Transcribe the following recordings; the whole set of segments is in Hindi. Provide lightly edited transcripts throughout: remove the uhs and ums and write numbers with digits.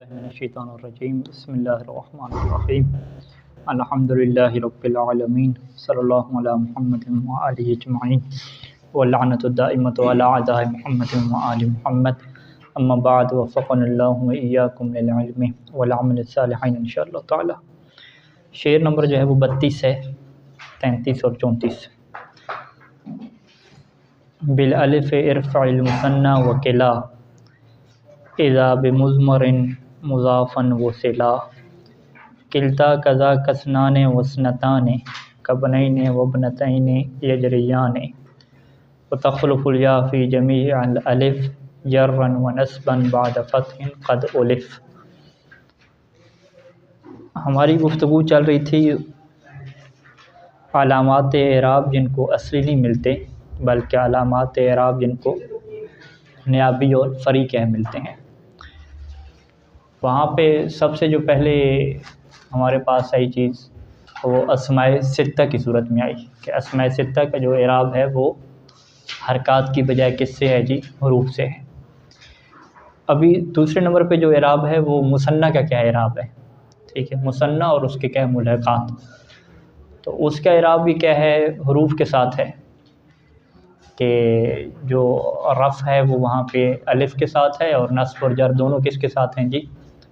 मिनश्शैतानिर्रजीम बिस्मिल्लाहिर्रहमानिर्रहीम अल्हम्दुलिल्लाहि रब्बिल आलमीन सल्लल्लाहु अला मुहम्मदिन व आलिहि अजमईन व लअनतु दाइमतु अला अअदाइ मुहम्मदिन व आलि मुहम्मद अम्मा बाद वफ़क़नल्लाहु व इय्याकुम लिल इल्मि वल अमलि सालिहीन इंशाअल्लाह ताला। शेर नंबर जो है वो 32 है, 33 और 34। बिल अलिफ इरफ़अल मुसन्ना व किला इज़ा बिमुज़मरिन मुज़ाफ़न वसिला किल्ता कज़ा कसनाने वस्नताने कबनैने वबनतैने यजरियाने वतख़्लुफ़ुल या फ़ी जमीअल अलिफ़ जर्रन व नस्बन बाद फ़त्हिन क़द उलिफ़। हमारी गुफ्तगू चल रही थी अलामात एराब जिनको असली नहीं मिलते बल्कि अलामात एराब जिनको नियाबी और फ़री कह मिलते हैं। वहाँ पे सबसे जो पहले हमारे पास आई चीज़ वो अस्माए सित्ता की सूरत में आई कि अस्माए सित्ता का जो एराब है वो हरकत की बजाय किससे है जी, हरूफ से है। अभी दूसरे नंबर पे जो एराब है वो मुसन्ना का क्या एराब है, ठीक है, मुसन्ना और उसके क्या है मुल्हक़ात। तो उसका एराब भी क्या है, हरूफ के साथ है कि जो रफ़ है वो वहाँ पे अलिफ़ के साथ है और नस्ब और जर दोनों किसके साथ हैं जी,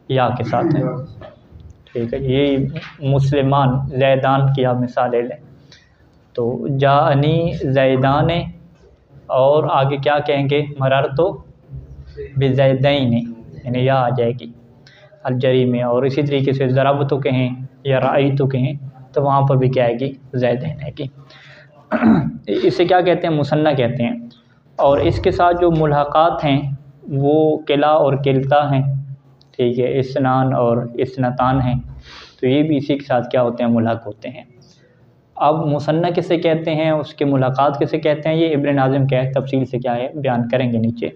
या के साथ है, ठीक है। ये मुसलमान ज़ैदान की आप मिसाल ले लें तो जाअनी ज़ैदान और आगे क्या कहेंगे, मरर तो बिज़ैदैन यानी या आ जाएगी अलजरी में। और इसी तरीके से ज़रब तो कहें या राई तो कहें तो वहाँ पर भी क्या आएगी, ज़ैदैन आएगी। इसे क्या कहते हैं, मुसन्ना कहते हैं। और इसके साथ जो मुल्हक़ात हैं वो किला और किल्ता हैं, ठीक है, इस्नान और इस्नतान हैं। तो ये भी इसी के साथ क्या होते हैं, मुल्हक़ होते हैं। अब मुसन्ना किसे कहते हैं, उसके मुल्हक़ात किसे कहते हैं, ये इब्न नाज़िम क्या है तफ़सील से क्या है बयान करेंगे नीचे।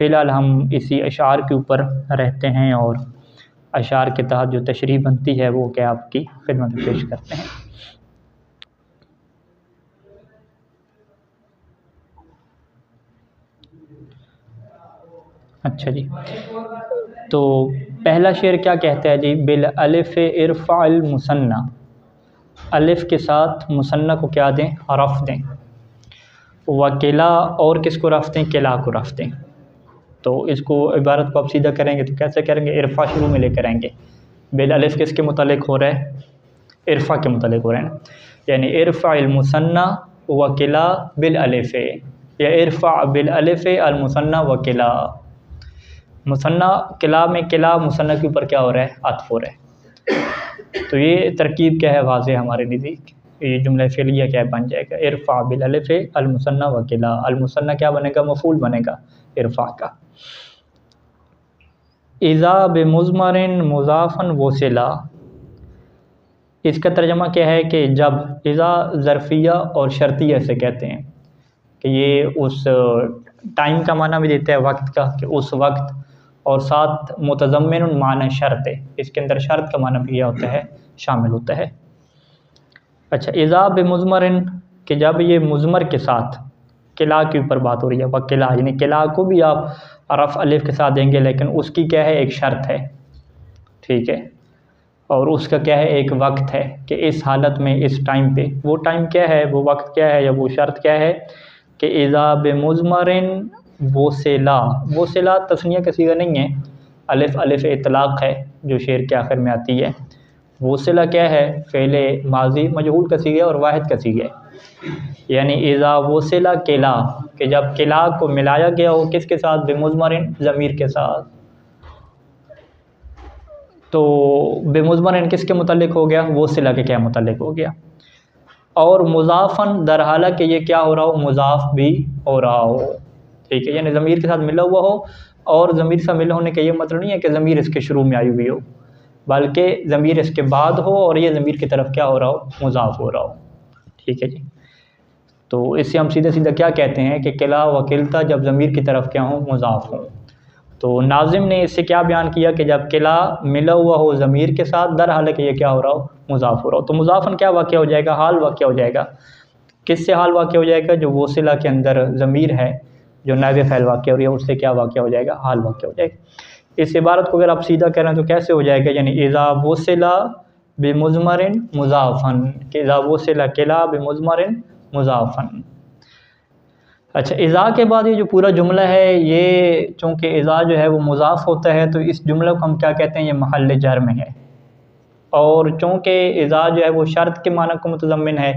फ़िलहाल हम इसी अशार के ऊपर रहते हैं और अशार के तहत जो तशरीह बनती है वो क्या आपकी खिदमत में पेश करते हैं। अच्छा जी, तो पहला शेर क्या कहता है जी, बिल अलिफ़ इरफ़अल मुसन्ना, अलिफ़ के साथ मुसन्ना को क्या दें, रफ़ दें। वकिला और किसको रफ़ दें, किला को रफ़ दें। तो इसको इबारत को आप सीधा करेंगे तो कैसे करेंगे, इरफ़ा शुरू में लेकर आएंगे। बिल अलिफ़ किसके मुतालिक हो रहा है, इरफ़ा के मुतालिक हो रहा है ना, यानी इरफ़अल मुसन्ना वकिला बिल अलिफ़ या इरफ़ा बिल अलिफ़ अल मुसन्ना वकिला। मुसन्ना किला में किला मुसन्ना के ऊपर क्या हो रहा है, अत्फ़ हो रहा है। तो ये तरकीब क्या है वाज़े हमारे नज़दीक, ये जुमला फ़िलिया क्या बन जाएगा, इरफ़ा बिल अलिफ़ अल मुसन्ना वकिला। अल मुसन्ना क्या बनेगा, मफ़ूल बनेगा इरफ़ा का। इज़ा बिमुज़मरिन मुज़ाफ़न वसिला, इसका तर्जमा क्या है कि जब, इज़ा ज़र्फ़िया और शर्तिया से कहते हैं कि ये उस टाइम का माना भी देता है वक्त का, कि उस वक्त, और साथ मुतज़म्मिन माना शर्त है, इसके अंदर शर्त का माना भी यह होता है, शामिल होता है। अच्छा, इज़ा बिमुज़मरिन कि जब ये मुज़मर के साथ, किला के ऊपर बात हो रही है, वह किला यानी किला को भी आप रफ़ अलिफ़ के साथ देंगे लेकिन उसकी क्या है, एक शर्त है, ठीक है, और उसका क्या है, एक वक्त है कि इस हालत में इस टाइम पे, वो टाइम क्या है, वो वक्त क्या है या वो शर्त क्या है कि इज़ा बिमुज़मरिन वसिला। वसिला तस्निया का सीगा नहीं है, अलिफ़ अलिफ़ इतलाक़ है जो शेर के आखिर में आती है। वसिला क्या है, फ़ेले माजी मजहूल का सीगा और वाहिद का सीगा है, यानी इज़ा वसिला किला कि जब किला को मिलाया गया हो किसके साथ, बिमुज़मरिन ज़मीर के साथ। तो बेमुज़मरिन किसके मुतालिक हो गया, वसिला के क्या मुतालिक हो गया। और मुज़ाफ़न दर हाला कि ये क्या हो रहा हो, मुज़ाफ़ भी हो रहा हो, ठीक है, यानी ज़मीर के साथ मिला हुआ हो। और ज़मीर से मिला होने का ये मतलब नहीं है कि ज़मीर इसके शुरू में आई हुई हो, बल्कि ज़मीर इसके बाद हो और ये ज़मीर की तरफ क्या हो रहा हो, मुज़ाफ़ हो रहा हो, ठीक है जी। तो इससे हम सीधा सीधा क्या कहते हैं कि किला वकिलता जब ज़मीर की तरफ क्या हो, मुज़ाफ़ हो। तो नाज़िम ने इससे क्या बयान किया कि जब किला मिला हुआ हो ज़मीर के साथ, दर हालांकि ये क्या हो रहा हो, मुज़ाफ़ हो रहा हो। तो मुज़ाफ़न क्या वाक़ हो जाएगा, हाल वाक़ हो जाएगा। किससे हाल वाक़ हो जाएगा, जो वसिला के अंदर ज़मीर है जो नायब फ़ाइल वाक़ हो रही है उससे क्या वाक़ हो जाएगा, हाल वाक़ हो जाएगा। इस इबारत को अगर आप सीधा करें तो कैसे हो जाएगा, यानी इज़ा वुसिला बिमुज़मरिन मुज़ाफ़न, कि इज़ा वुसिला किला बिमुज़मरिन मुज़ाफ़न। अच्छा, इज़ा के बाद ये जो पूरा जुमला है, ये चूँकि इज़ा जो है वो मुज़ाफ़ होता है तो इस जुमले को हम क्या कहते हैं, ये महल जर में है। और चूँकि इज़ा जो है वो शर्त के माना को मुतज़म्मिन है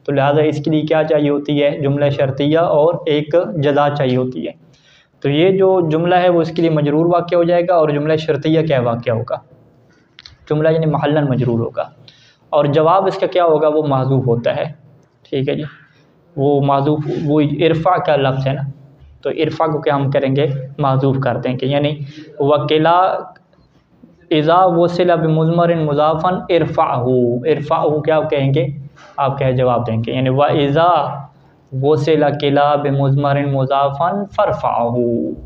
तो लिहाजा इसके लिए क्या चाहिए होती है, जुमला शर्तिया और एक जज़ा चाहिए होती है। तो ये जो जुमला है वो इसके लिए मजरूर वाक़या हो जाएगा और जुमला शर्तिया क्या वाक़या होगा, जुमला यानी महल्लन मजरूर होगा। और जवाब इसका क्या होगा, वो महज़ूफ़ होता है। ठीक है जी, वो महज़ूफ़, वो इरफ़ा का लफ्ज़ है ना, तो इरफ़ा को क्या हम करेंगे, महज़ूफ़ कर देंगे। यानी वकिला इज़ा वुसिला बिमुज़मरिन मुज़ाफ़न इरफ़अहू, इरफ़अहू क्या कहेंगे, आप क्या जवाब देंगे। यानी व इज़ा वुसिला किला बिमुज़मरिन मुज़ाफ़न फ़रफ़अहू,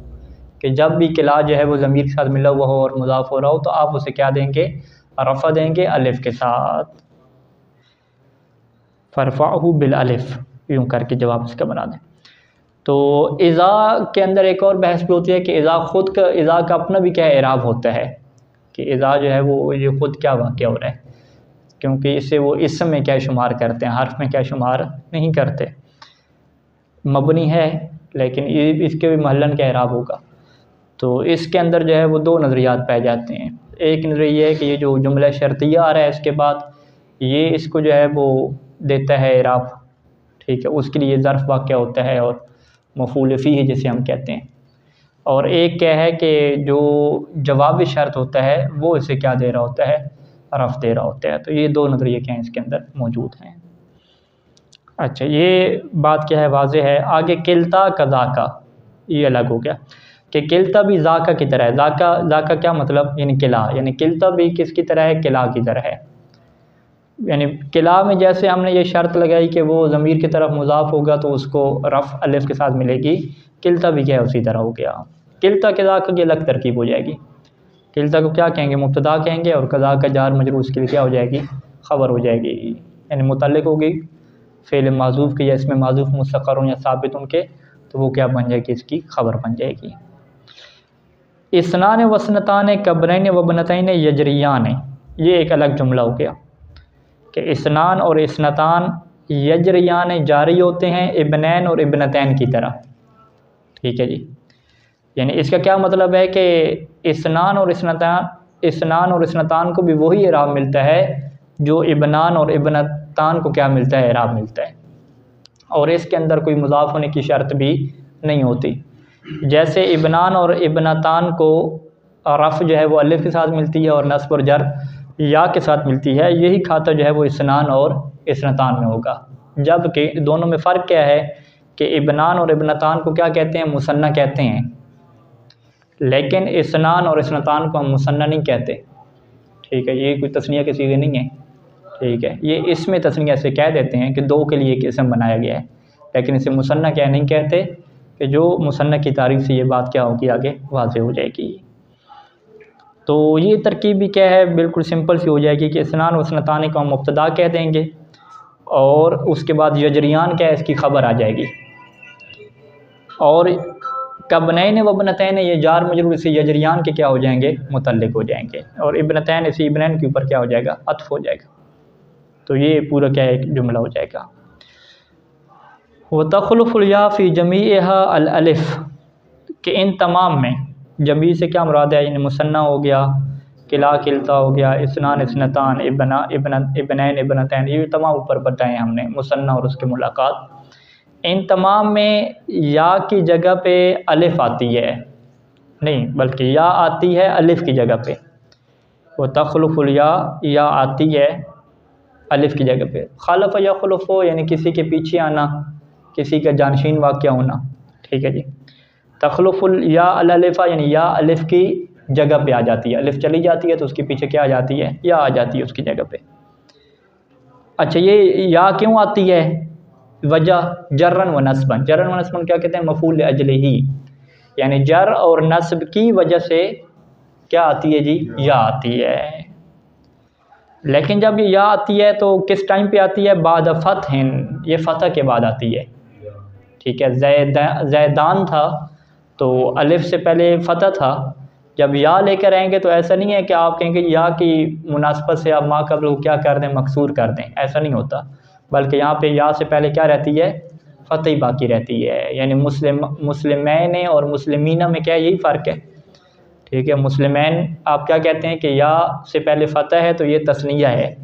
कि जब भी किला जो है वो ज़मीर के साथ मिला हुआ हो और मुज़ाफ़ हो रहा हो तो आप उसे क्या देंगे, रफ़ा देंगे अलिफ़ के साथ, फ़रफ़अहू बिल अलिफ़, यूँ करके जवाब इसका बना दें। तो इज़ा के अंदर एक और बहस भी होती है कि इज़ा ख़ुद का, इज़ा का अपना भी क्या एराब होता है, कि इज़ा जो है वो ये ख़ुद क्या वाक़या हो रहा है, क्योंकि इससे वो इसम में क्या शुमार करते हैं, हर्फ में क्या शुमार नहीं करते। मबनी है लेकिन इसके भी महल्लन का एराब होगा। तो इसके अंदर जो है वो दो नज़रियात पाए जाते हैं। एक नज़रिया ये है कि ये जो जुमला शर्तिया आ रहा है इसके बाद ये इसको जो है वो देता है एराब, ठीक है, उसके लिए ज़र्फ़ वाक़या होता है और मफ़ूल फ़ीह जिसे हम कहते हैं। और एक क्या है कि जो जवाब शर्त होता है वो इसे क्या दे रहा होता है, रफ़ दे रहा होता है। तो ये दो नज़रिए क्या हैं इसके अंदर मौजूद हैं। अच्छा, ये बात क्या है, वाज़े है। आगे किल्ता कज़ा का, ये अलग हो गया कि किल्ता भी ज़ाका की तरह है। ज़ाका क्या मतलब, यानी किला, यानी किल्ता भी किसकी तरह है, किला की तरह है। यानी किला में जैसे हमने ये शर्त लगाई कि वो ज़मीर की तरफ मुज़ाफ़ होगा तो उसको रफ़ अलिफ़ के साथ मिलेगी, किल्ता भी क्या है उसी तरह हो गया। किल्ता कज़ा की अलग तरकीब हो जाएगी। किल्ता को क्या कहेंगे, मुब्तदा कहेंगे, और कज़ा का जार मजरूर उसके लिए क्या हो जाएगी, ख़बर हो जाएगी, यानी मुतल्लिक़ होगी फ़ेल माज़ूफ़ के, या इसमें माज़ूफ़ मुस्तक़र या साबित उनके, तो वो क्या बन जाएगी, इसकी ख़बर बन जाएगी। इसनान वसनतान कब्रैन वबनतैन यजरियान, ये एक अलग जुमला हो गया कि इसनान और इसनतान यजरियान जारी होते हैं इब्नैन और इब्नतैन की तरह। ठीक है जी, यानी इसका क्या मतलब है कि इसनान और इसनतान को भी वही इराब मिलता है जो इब्नान और इब्नतान को क्या मिलता है, इराब मिलता है, और इसके अंदर कोई मुज़ाफ़ होने की शर्त भी नहीं होती। जैसे इब्नान और इब्नतान को रफ़ जो है वो अलिफ़ के साथ मिलती है और नस्ब और जर या के साथ मिलती है, यही खाता जो है वो इसनान और इसनतान में होगा। जबकि दोनों में फ़र्क क्या है कि इब्नान और इब्नतान को क्या कहते हैं, मुसन्ना कहते हैं, लेकिन इसनान और इसनतान को हम मुसन्ना नहीं कहते। ठीक है, ये कोई तस्निया के सीगे नहीं है। ठीक है, ये इसमें तस्निया से कह देते हैं कि दो के लिए एक इसम बनाया गया है, लेकिन इसे मुसन्ना क्या नहीं कहते, कि जो मुसन्ना की तारीफ़ से ये बात क्या होगी आगे वाज़े हो जाएगी। तो ये तरकीब भी क्या है, बिल्कुल सिंपल सी हो जाएगी कि इसनान व इसनतान को हम मुब्तदा कह देंगे और उसके बाद यजरियान क्या है, इसकी ख़बर आ जाएगी। और कबनैन व इब्नतैन, ये जार मजरूर इसे यजरियान के क्या हो जाएंगे, मुतल्लिक़ हो जाएंगे, और इब्नतैन इसे इब्नैन के ऊपर क्या हो जाएगा, अत्फ़ हो जाएगा। तो ये पूरा क्या है, जुमला हो जाएगा। व तख़लुफ़ुल या फ़ी जमीइहा अल अलिफ़, कि इन तमाम में, जमी से क्या मुराद है, यानी मुसन्ना हो गया, किला किल्ता हो गया, इसनान इसनतान, इब्नैन इब्नतैन, ये तमाम ऊपर बताए हमने, मुसन्ना और उसके मुलाकात। इन तमाम में या की जगह पे अलिफ़ आती है, नहीं बल्कि या आती है अलिफ़ की जगह पे। वो तख़लुफ़ुल या आती है अलिफ़ की जगह पे। ख़लफ़ या ख़ुलफ़ो, यानी किसी के पीछे आना, किसी का जानशीन वाक़या होना। ठीक है जी, तख़लुफ़ुल या अलिफ़ा, यानी या अलिफ़ की जगह पे आ जाती है, अलिफ़ चली जाती है तो उसके पीछे क्या आ जाती है, या आ जाती है उसकी जगह पे। अच्छा, ये या क्यों आती है, वजह जर्रन व नस्बन, जर्रन व नस्बन क्या कहते हैं, मफ़ूल अजलिही, यानी जर और नस्ब की वजह से क्या आती है जी, या आती है। लेकिन जब ये या आती है तो किस टाइम पे आती है, बाद फ़तहिन, ये फ़तह के बाद आती है। ठीक है, ज़ैदान था तो अलिफ़ से पहले फ़तह था, जब या लेकर आएंगे तो ऐसा नहीं है कि आप कहेंगे या की मुनासबत से आप मा कबल को क्या कर दें, मकसूर कर दें, ऐसा नहीं होता। बल्कि यहाँ पे या से पहले क्या रहती है, फ़तह ही बाकी रहती है। यानी मुस्लिमैन और मुस्लिमीना में क्या है, यही फ़र्क है। ठीक है, मुस्लिमैन आप क्या कहते हैं कि या से पहले फ़तह है तो ये तस्निया है,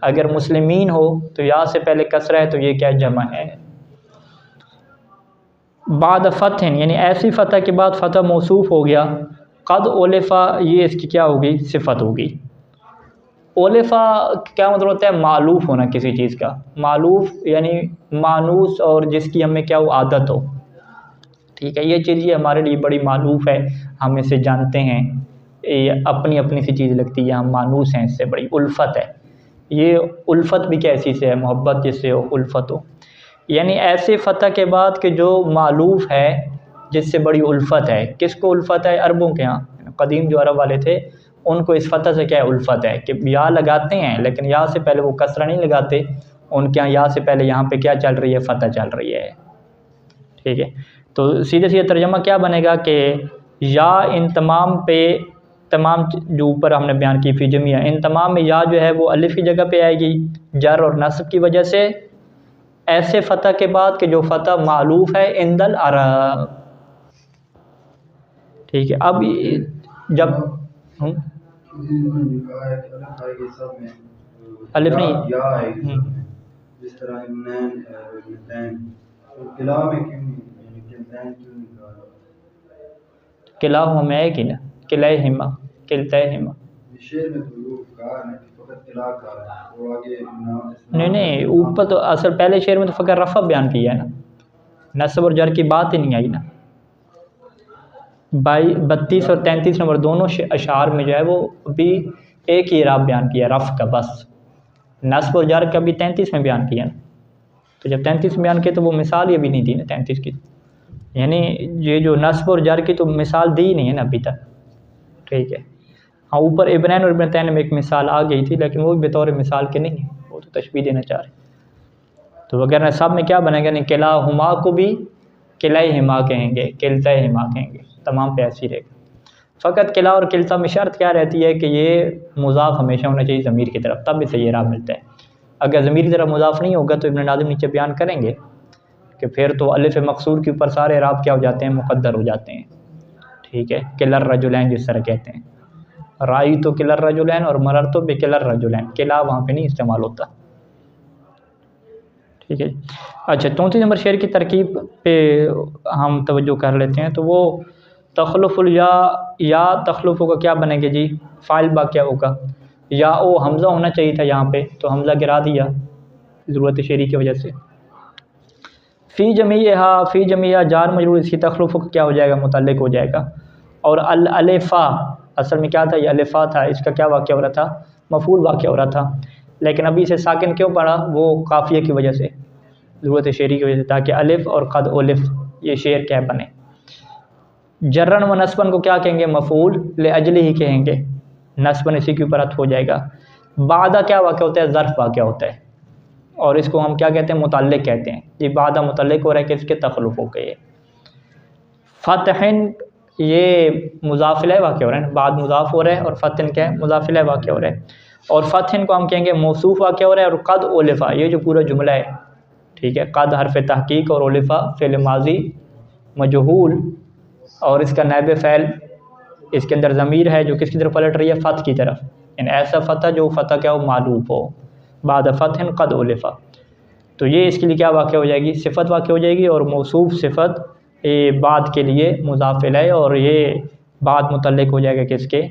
अगर मुस्लिमीन हो तो या से पहले कसरा है तो ये क्या जमा है। बाद फ़तह यानी ऐसी फ़तह के बाद फ़तह मौसूफ़ हो गया। क़द ओलिफ़ा ये इसकी क्या होगी, सिफ़त होगी। ओलिफ़ा क्या मतलब होता है, मालूफ़ होना किसी चीज़ का। मालूफ़ यानी मानूस और जिसकी हमें क्या हो, आदत हो। ठीक है, ये चीज़ ये हमारे लिए बड़ी मालूफ़ है, हम इसे जानते हैं, ये अपनी अपनी सी चीज़ लगती है, हम मानूस हैं, इससे बड़ी उल्फ़त है। ये उल्फ़त भी कैसी से है, मोहब्बत जिससे हो, उल्फ़त हो। यानी ऐसे फ़तह के बाद कि जो मालूफ़ है, जिससे बड़ी उल्फ़त है। किसको उल्फ़त है, अरबों के यहाँ कदीम जो अरब वाले थे उनको इस फ़तह से क्या है, उल्फ़त है कि या लगाते हैं लेकिन या से पहले वो कसरा नहीं लगाते, उनके यहाँ या से पहले यहाँ पे क्या चल रही है, फ़तह चल रही है। ठीक है, तो सीधे सीधे तर्जमा क्या बनेगा कि या इन तमाम पे, तमाम जो ऊपर हमने बयान की फ़ी जमीआ, इन तमाम में या जो है वो अलिफ़ की जगह पे आएगी जर और नस्ब की वजह से, ऐसे फ़तह के बाद कि जो फ़तह मालूफ़ है इंदल अरब। ठीक है, अब जब अलिफ नहीं जिस तरह किला में है कि ना, किला हिमा, किलता हिमा, नहीं ऊपर तो असल पहले शेर में तो फ़कत रफ़ा बयान किया है ना, नस्ब और जर की बात ही नहीं आई ना। 32 और 33 नंबर दोनों अशार में जो है वो अभी एक ही इराब बयान किया रफ़ का, बस नस्ब और जर का भी 33 में बयान किया ना। तो जब 33 में बयान किया तो वो मिसाल ही अभी नहीं दी ना 33 की, यानी ये जो नस्ब और जर की तो मिसाल दी ही नहीं है ना अभी तक। ठीक है, हाँ ऊपर इब्नैन और इब्नतैन में एक मिसाल आ गई थी लेकिन वो भी बतौर मिसाल के नहीं है, वो तो तशबीह देना चाह रहे। तो वगैरह सब में क्या बनेगा, नहीं किला हुमा को भी किला हिमा कहेंगे, किलता हिमा कहेंगे, तमाम पे ऐसी रहेगा। फ़कत किला और किलता में शर्त क्या रहती है कि ये मुज़ाफ़ हमेशा होना चाहिए ज़मीर की तरफ, तब इसे ये राब मिलता है। अगर ज़मीर की तरफ मुज़ाफ़ नहीं होगा तो इब्न नाज़िम नीचे बयान करेंगे कि फिर तो अलिफ़ मकसूर के ऊपर सारे राब क्या हो जाते हैं, मुक़द्दर हो जाते हैं। ठीक है, किलर रजुलैन जिस तरह कहते हैं, राई तो किलर रजुलैन और मरर तो बेकिलर रजुलैन, किला वहाँ पे नहीं इस्तेमाल होता। ठीक है, अच्छा 34 नंबर शेर की तरकीब पे हम तवज्जो कर लेते हैं। तो वो तखलुफ़ुल या तखलुफ़ का क्या बनेगा जी, फ़ाइल बा क्या होगा, या ओ हमज़ा होना चाहिए था यहाँ पे, तो हमज़ा गिरा दिया ज़रूरत शेरी की वजह से। फ़ी जमीहा जार मजरूर, इसकी तखलुफ़ क्या हो जाएगा, मुतल्लिक़ हो जाएगा। और अल अलिफ़ा असल में क्या था, ये अलिफ़ा था, इसका क्या वाक़या हो रहा था, मफ़ूल वाक़या हो रहा था, लेकिन अभी इसे साकिन क्यों पड़ा, वो काफ़िया की वजह से, ज़रूरत शेरी की वजह से, ताकि अलिफ़ और क़द ओलिफ़ ये शेर क्या बने। जर्रन व नस्बन को क्या कहेंगे, मफ़ूल ले अजली ही कहेंगे, नस्बन इसी के ऊपर अत्फ़ हो जाएगा। बादा क्या वाक़या होता है, ज़र्फ़ वाक़या होता है, और इसको हम क्या कहते हैं, मुतल्लिक़ कहते हैं। ये बादा मुतल्लिक़ हो रहा है कि इसके तखलुफ़ हो गए। फ़तहन ये मुज़ाफ़ इलैह वाक़या हो रहा है, बाद मुज़ाफ़ हो रहा है, और फ़तहन क्या है, मुज़ाफ़ इलैह वाक़या हो रहा है। और फ़तहन को हम कहेंगे मौसूफ़ वाक़या हो रहा है। और क़द ओलिफ़ा ये जो पूरा जुमला है, ठीक है, क़द हर्फ़ तहक़ीक़ और ओलिफ़ा फ़िल माज़ी मजहूल, और इसका नायब फ़ैल इसके अंदर ज़मीर है जो किसकी तरफ पलट रही है, फ़तह की तरफ, यानी ऐसा फ़तह जो फ़तह क्या हो, मालूफ़ हो, बाद फ़तहन क़द ओलिफ़ा। तो ये इसके लिए क्या वाक़या हो जाएगी, सिफ़त वाक़या हो जाएगी, और मौसूफ़ सिफ़त बाद के लिए मुज़ाफ़ इलैह, और ये बाद मुतल्लिक़ हो जाएगा किसके,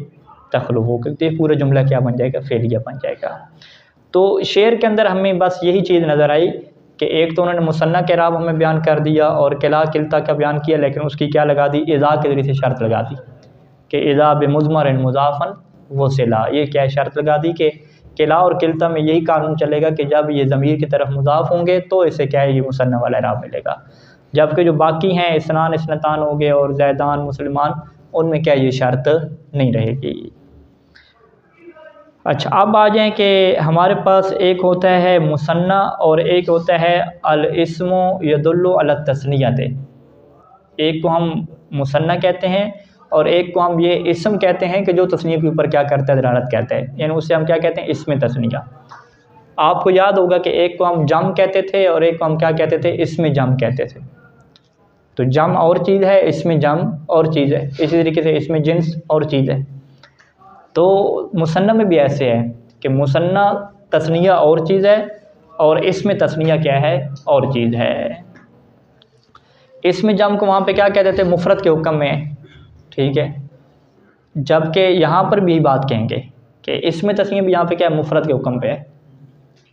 तखलुफ़ होकर, तो पूरा जुमला क्या बन जाएगा, फ़ेलिया बन जाएगा। तो शेर के अंदर हमें बस यही चीज़ नज़र आई कि एक तो उन्होंने मुसन्ना के राब हमें बयान कर दिया और किला किलता का बयान किया, लेकिन उसकी क्या लगा दी, इज़ा के ज़रिए से शर्त लगा दी कि इज़ा बेमुज़मरिन मुज़ाफ़न वो सिला, ये क्या शर्त लगा दी कि किला और किलता में यही कानून चलेगा कि जब ये ज़मीर की तरफ मुज़ाफ़ होंगे तो इसे क्या है, ये मुसन्ना वाला राब मिलेगा। जबकि जो बाकी हैं, इसनान इसनतान हो गए और ज़ैदान मुसलमान, उनमें क्या ये शर्त नहीं रहेगी। अच्छा, अब आ जाएँ कि हमारे पास एक होता है मुसन्ना और एक होता है अल इस्मु यदुल्लु अला तस्नियत। एक को हम मुसन्ना कहते हैं और एक को हम ये इसम कहते हैं कि जो तस्नीया के ऊपर क्या करता है, दलालत करता है, यानी उससे हम क्या कहते हैं, इसमें तस्नीया। आपको याद होगा कि एक को हम जम कहते थे और एक को हम क्या कहते थे, इसमें जम कहते थे। तो जम और चीज़ है, इसमें जम और चीज़ है, इसी तरीके से इसमें जिन्स और चीज़ है। तो मुसन्ना में भी ऐसे है कि मुसन्ना तस्नीया और चीज़ है और इसमें तस्नीया क्या है, और चीज़ है। इसमें जम को वहाँ पे क्या कहते थे, मुफरत के हुक्म में, ठीक है। जबकि यहाँ पर भी बात कहेंगे कि इसमें तस्नीया भी यहाँ पे क्या है, मुफरत के हुक्म पे है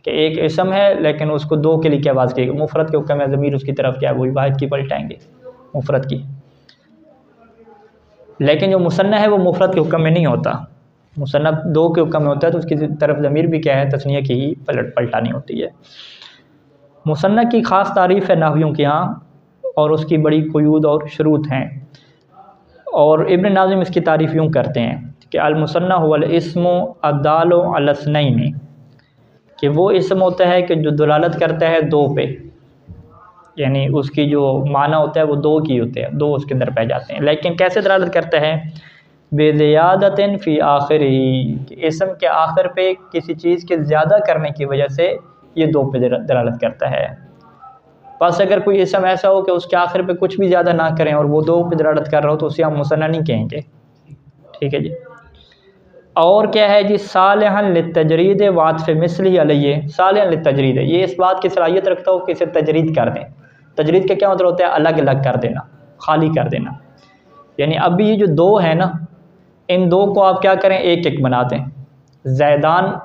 कि एक इसम है लेकिन उसको दो के लिए क्या बात की, मुफरत के हुक्म में ज़मीर उसकी तरफ क्या है, वही वाहिद की पलटाएंगे, मुफरत की। लेकिन जो मुसन्ना है वो मुफरत के हुक्म में नहीं होता, मुसन्ना दो के हुक्म में होता है, तो उसकी तरफ ज़मीर भी क्या है, तस्नीया की ही पलटानी होती है। मुसन्ना की ख़ास तारीफ़ है नहवियों के यहाँ और उसकी बड़ी क़ुयूद और शुरूत हैं। और इब्न नाज़िम इसकी तारीफ़ यूँ करते हैं कि अल मुसन्ना हुवल इस्मु अद्दालु अला स्नैनि, कि वो इसम होता है कि जो दलालत करता है दो पे, यानी उसकी जो माना होता है वो दो की होते हैं, दो उसके अंदर पाए जाते हैं। लेकिन कैसे दलालत करता है, बेज़ियादतिन फ़ी आखिरिही, इसम के आखिर पे किसी चीज़ के ज़्यादा करने की वजह से ये दो पे दलालत करता है। बस अगर कोई इसम ऐसा हो कि उसके आखिर पे कुछ भी ज़्यादा ना करें और वो दो पे दलालत कर रहा हो तो उसे हम मुसन्ना नहीं कहेंगे, ठीक है जी। और क्या है जी, सालिहन लित्तजरीद वातफ़ मिस्लिही अलैहि, सालिहन लित्तजरीद, ये इस बात की सलाहियत रखता हो कि इसे तजरीद कर दें। तजरीद का क्या मतलब होता है, अलग अलग कर देना, खाली कर देना। यानी अभी ये जो दो है ना, इन दो को आप क्या करें, एक एक बना दें। ज़ैदान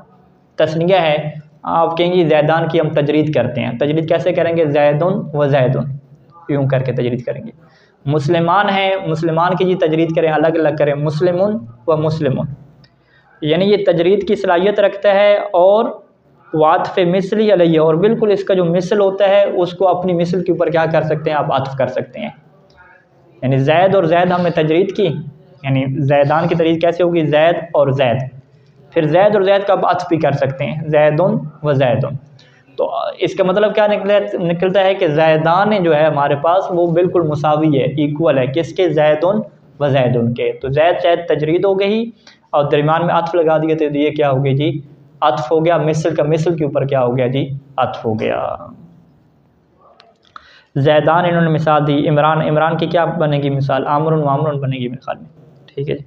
तस्निया है, आप कहेंगे ज़ैदान की हम तजरीद करते हैं। तजरीद कैसे करेंगे, ज़ैदुन व ज़ैदुन, यूँ करके तजरीद करेंगे। मुसलमान हैं, मुसलमान की जी तजरीद करें, अलग अलग करें, मुस्लिमुन व मुस्लिमुन, यानी ये तजरीद की सलाहियत रखता है। और वातफ़ मिस्ली अलैहि, और बिल्कुल इसका जो मिसल होता है उसको अपनी मिसल के ऊपर क्या कर सकते हैं, आप अत्फ़ कर सकते हैं। यानी ज़ैद और ज़ैद हमने तजरीद की, यानी ज़ैदान की तजरीद कैसे होगी, ज़ैद और ज़ैद, फिर ज़ैद और ज़ैद का आप अत्फ़ भी कर सकते हैं, ज़ैदुन व ज़ैदुन। तो इसका मतलब क्या निकलता है कि ज़ैदान जो है हमारे पास वो बिल्कुल मुसावी है, इक्वल है, किसके, ज़ैदुन व ज़ैदुन के। तो ज़ैद ज़ैद तजरीद हो गई और दरमियान में अत्फ़ लगा दिए, तो ये क्या हो गया जी, अत्फ़ हो गया। मिसल का मिसल के ऊपर क्या हो गया जी, अत्फ़ हो गया। ज़ैदान इन्होंने मिसाल दी, इमरान, इमरान की क्या बनेगी मिसाल, आमरुन वामरुन बनेगी मेरे ख्याल में, ठीक है।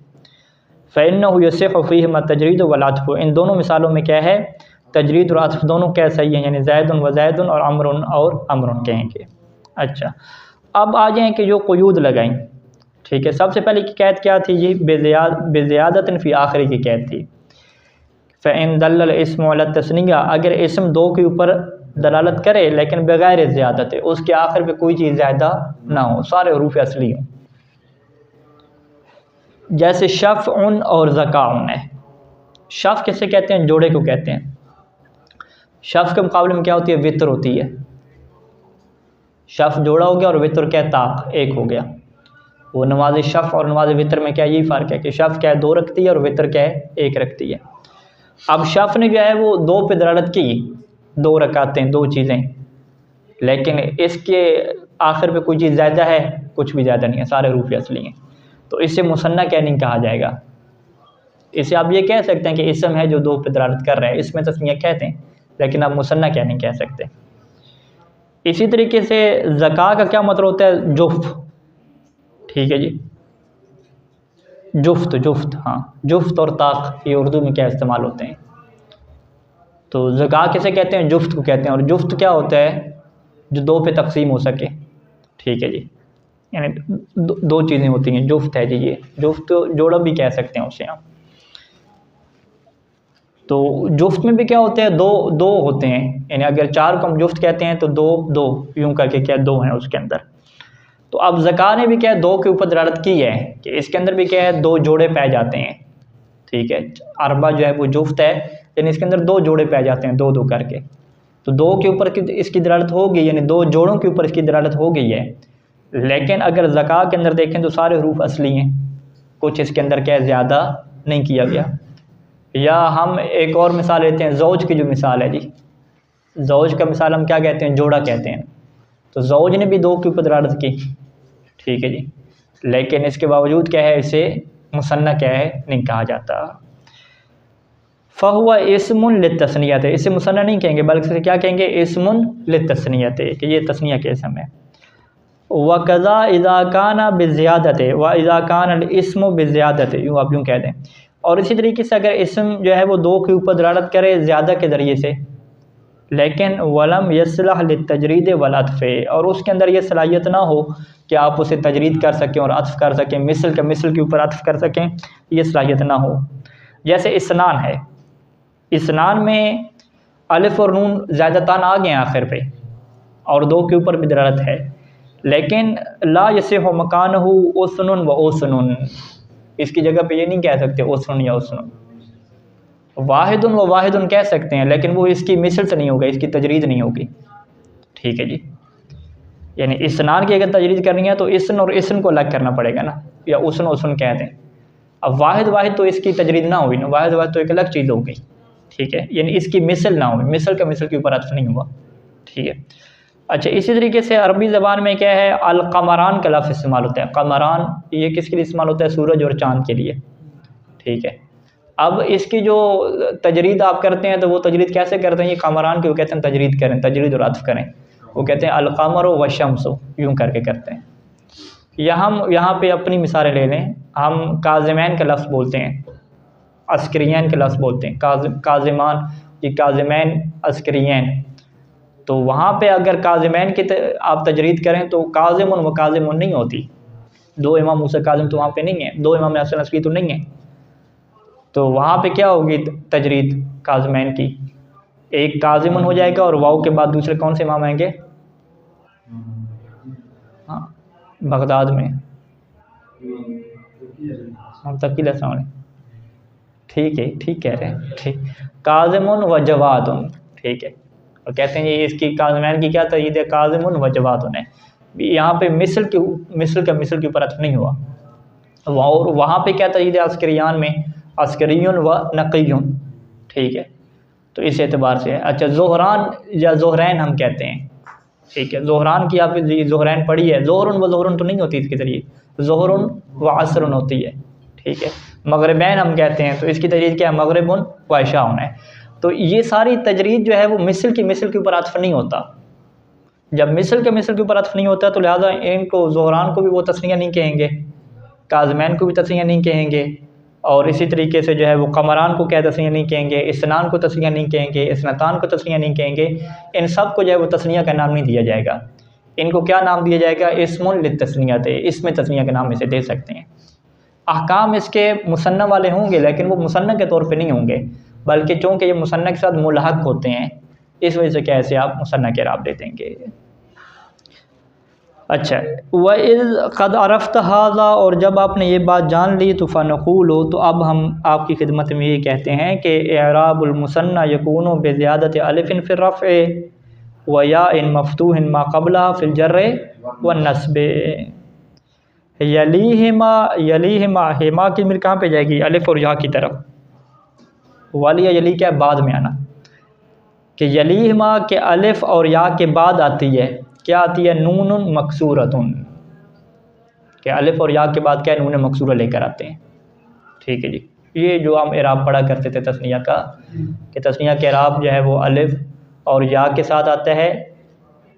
फ़इन्नहु यसिहु फ़ीहिमा तजरीद वल अत्फ़, इन दोनों मिसालों में क्या है, तजरीद और अत्फ़ दोनों क्या सही है, यानी ज़ैदुन व ज़ैदुन और अमरुन कहेंगे। अच्छा, अब आ जाएँ कि जो क़ुयूद लगाई, ठीक है। सबसे पहले की कैद क्या थी जी, बेज़ियादतिन फ़ी आखिरी की कैद थी। फ़इन दल्लल इस्मु अला तस्निया, अगर इसम दो के ऊपर दलालत करे लेकिन बग़ैर ज़ियादत, उसके आखिर पे कोई चीज़ ज़्यादा ना हो, सारे हरूफ असली हों। जैसे शफ़उन और ज़काउन है। शफ़ किसे कहते हैं, जोड़े को कहते हैं। शफ़ के मुकाबले में क्या होती है, वितर होती है। शफ़ जोड़ा हो गया और वितर क्या, ताक एक हो गया। वो नमाज शफ़ और नमाज वितर में क्या यही फ़र्क है कि शफ़ क्या है, दो रखती है और वितर क्या है, एक रखती है। अब शफ़ ने जो है वो दो पे दलालत की, दो रकातें, दो चीज़ें, लेकिन इसके आखिर पे कोई चीज़ ज़्यादा है, कुछ भी ज़्यादा नहीं है, सारे हरूफ असली हैं। तो इसे मुसन्ना क्या नहीं कहा जाएगा। इसे आप ये कह सकते हैं कि इसम है जो दो पे दलालत कर रहा है, इसमें तस्निया कहते हैं, लेकिन आप मुसन्ना क्या नहीं कह सकते। इसी तरीके से ज़का का क्या मतलब होता है, जुफ़, ठीक है जी, जुफ्त, हाँ, जुफ्त और ताक ये उर्दू में क्या इस्तेमाल होते हैं। तो ज़का किसे कहते हैं, जुफ्त को कहते हैं। और जुफ्त क्या होता है, जो दो पे तकसीम हो सके, ठीक है जी, यानी दो चीज़ें होती हैं, जुफ्त है जी, ये जुफ्त जोड़ा भी कह सकते हैं उसे हम। तो जुफ्त में भी क्या होते हैं, दो होते हैं, यानी अगर चार को हम जुफ्त कहते हैं तो दो यूँ करके क्या दो हैं उसके अंदर। तो अब ज़का ने भी क्या है, दो के ऊपर दलालत की है कि इसके अंदर भी क्या है, दो जोड़े पाए जाते हैं, ठीक है। अरबा जो है वो जुफ्त है, यानी इसके अंदर दो जोड़े पाए जाते हैं, दो करके। तो दो के ऊपर इसकी दलालत हो गई, यानी दो जोड़ों के ऊपर इसकी दलालत हो गई है। लेकिन अगर ज़का के अंदर देखें तो सारे हरूफ असली हैं, कुछ इसके अंदर क्या है, ज़्यादा नहीं किया गया। या हम एक और मिसाल लेते हैं, ज़ौज की जो मिसाल है जी, ज़ौज का मिसाल हम क्या कहते हैं, जोड़ा कहते हैं। तो ज़ौज ने भी दो के ऊपर दलालत की, ठीक है जी, लेकिन इसके बावजूद क्या है, इसे मुसन्ना क्या है, नहीं कहा जाता। फ़हुवा इस्मुन लित्तस्नियत, इसे मुसन्ना नहीं कहेंगे बल्कि इसे क्या कहेंगे, इस्मुन लित्तस्नियत, कि ये तस्निया के इसम है। वक़ज़ा इज़ा काना बिज़ियादत व इज़ा काना इस्मु बिज़ियादत, यूँ आप यूँ कह दें। और इसी तरीके से अगर इस्म जो है वो दो के ऊपर दलालत करे ज़्यादा के ज़रिए से, लेकिन वलम यस्लह लित्तजरीद वल अत्फ़े, और उसके अंदर ये सलाहियत ना हो कि आप उसे तजरीद कर सकें और अत्फ़ कर सकें, मिसल के ऊपर अत्फ़ कर सकें, ये सलाहियत ना हो। जैसे इस्नान है, इस्नान में अलिफ और नून ज़्यादतान आ गए आखिर पे और दो के ऊपर भी दलालत है, लेकिन ला यसिह मकानहु उसनुन व उसनुन, इसकी जगह पे ये नहीं कह सकते उसनुन या उसनुन। वाहिदुन व वाहिदुन कह सकते हैं, लेकिन वो इसकी मिसल से नहीं होगा, इसकी तजरीद नहीं होगी। ठीक है जी, यानी इस्नान की अगर तजरीद करनी है तो इस्न और इस्न को अलग करना पड़ेगा ना, या उसन उसन कह दें। अब वाहिद वाहिद तो इसकी तजरीद ना हुई ना, वाहिद वाहिद तो एक अलग चीज़ हो गई। ठीक है, यानी इसकी मिसल ना हुई, मिसल के ऊपर अर्थ नहीं हुआ। ठीक है। अच्छा, इसी तरीके से अरबी ज़बान में क्या है, अल-क़मरान का लफ्ज़ इस्तेमाल होता है। क़मरान ये किसके लिए इस्तेमाल होता है, सूरज और चाँद के लिए। ठीक है, अब इसकी जो तजरीद आप करते हैं तो वो तजरीद कैसे करते हैं, ये क़मरान की वो कहते हैं तजरीद करें, तजरीद और अत्फ़ करें, वो कहते हैं अल-क़मर व शम्स, यूँ करके करते हैं। या हम यहाँ पे अपनी मिसालें ले लें, हम काज़िमैन का लफ्ज़ बोलते हैं, अस्करियैन का लफ्ज़ बोलते हैं, काज़िमान, ये काज़िमैन अस्करियैन। तो वहाँ पे अगर काज़िमैन की आप तजरीद करें तो काज़िमुन व काज़िमुन नहीं होती, दो इमाम मूसा काज़िम तो वहाँ पे नहीं है, दो इमाम हसन अस्करी तो नहीं है। तो वहाँ पे क्या होगी तजरीद काज़िमैन की, एक काज़िमुन हो जाएगा और वाव के बाद दूसरे कौन से इमाम आएंगे, हाँ बगदाद में हम तकील हसन। ठीक है, ठीक कह रहे हैं, ठीक। काज़िमुन व जवादुन, ठीक है, और कहते हैं ये इसकी काज़िमैन की क्या तजरीद है, काज़िमुन व जवादुन है। यहाँ पे मिसल के ऊपर अर्थ नहीं हुआ। और वहाँ पे क्या तजरीद है अस्करियान में, अस्करियुन व नक़ियुन। ठीक है, तो इस एतबार से है। अच्छा, ज़ोहरान या ज़ोहरैन हम कहते हैं। ठीक है, ज़ोहरान की आप ज़ोहरैन पढ़ी है, ज़ोहरुन व ज़ोहरुन तो नहीं होती इसके ज़रिए, ज़ोहरुन व असरुन होती है। ठीक है, मगरिबैन हम कहते हैं, तो इसकी तजरीद क्या है, मगरिबुन व इशाउन है। तो ये सारी तजरीद जो है वो मिसल के ऊपर अत्फ़ नहीं होता। जब मिसल के ऊपर अत्फ़ नहीं होता तो लिहाजा इनको ज़ोहरान को भी वो तस्निया नहीं कहेंगे, काज़िमैन को भी तस्निया नहीं कहेंगे, और इसी तरीके से जो है वो क़मरान को क्या तस्निया नहीं कहेंगे, इस्नान को तस्निया नहीं कहेंगे, इस्नतान को तस्निया नहीं कहेंगे। इन सब को जो है वो तस्निया का नाम नहीं दिया जाएगा। इनको क्या नाम दिया जाएगा, इस्मुन लित्तस्नियत, इसमें तस्निया का नाम इसे दे सकते हैं। अहकाम इसके मुसन्ना वाले होंगे, लेकिन वो मुसन्ना के तौर पे नहीं होंगे, बल्कि चूँकि ये मुसन्ना के साथ मुल्हक होते हैं, इस वजह से क्या ऐसे आप मुसन्ना के राब दे देंगे। अच्छा, व इज़ क़द अरफ़्त हाज़ा, और जब आपने ये बात जान ली तो फ़नक़ूलु, तो अब हम आपकी खिदमत में ये कहते हैं कि इराबुल मुसन्ना यकूनु बिज़ियादति अलिफ़िन फ़िर रफ़्इ व याइन मफ़्तूहिन मा क़ब्लहा फ़िल जर्रि वन नस्बि। यलीहिमा हिमा की मिल कहाँ पे जाएगी, अलिफ़ और या की तरफ, वाली या यली क्या बाद में आना, कि यलीहिमा के अलिफ़ और या के बाद आती है, क्या आती है, नूनुन मकसूरतुन, के अलिफ़ और या के बाद क्या, नून मकसूरा लेकर आते हैं। ठीक है जी, ये जो हम इराब पढ़ा करते थे तस्निया का, कि तस्निया के इराब जो है वो अलिफ़ और या के साथ आता है,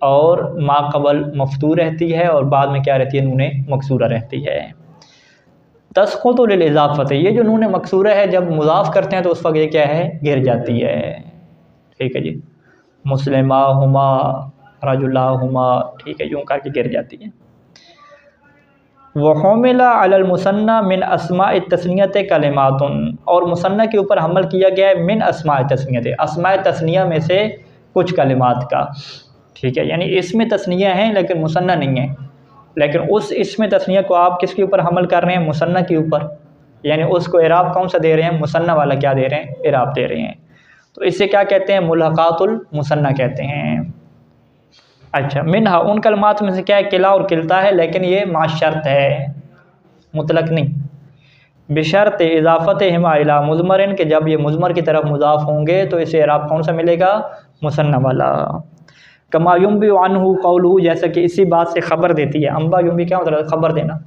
और मा कबल मफ्तू रहती है, और बाद में क्या रहती है, नून मकसूरा रहती है। तस्क़ुतु लिल इज़ाफ़त, ये जो नून मकसूरा है जब मुज़ाफ़ करते हैं तो उस वक्त ये क्या है, गिर जाती है। ठीक है जी, मुस्लिमाहुमा रजुलाहुमा, ठीक है, यूँ करके गिर जाती है। वहुमिला अलल मुसन्ना मिन अस्माए तस्नियत कलिमातुन, और मुसन्ना के ऊपर हमल किया गया है मिन अस्माए तस्नियत, अस्माए तस्निया में से कुछ कलिमात का। ठीक है, यानी इसमें तस्निया हैं लेकिन मुसन्ना नहीं है, लेकिन उस इसमें तस्निया को आप किसके ऊपर हमल कर रहे हैं, मुसन्ना के ऊपर, यानी उसको इराब कौन सा दे रहे हैं, मुसन्ना वाला क्या दे रहे हैं, इराब दे रहे हैं। तो इससे क्या कहते हैं, मुल्हक़ातुल मुसन्ना कहते हैं। अच्छा, मिनहा उन कलमात में से क्या है, किला और किलता है, लेकिन ये माशर्त है, मुतलक नहीं। बिशर्त इजाफ़त हिमा इला मुज़मरिन, के जब ये मुज़मर की तरफ मुज़ाफ़ होंगे तो इसे इराब कौन सा मिलेगा, मुसन्ना वाला। कमा युम्बि अन्हु क़ौलुहु, जैसा कि इसी बात से ख़बर देती है, अम्बा युम्बि क्या मतलब, ख़बर देना।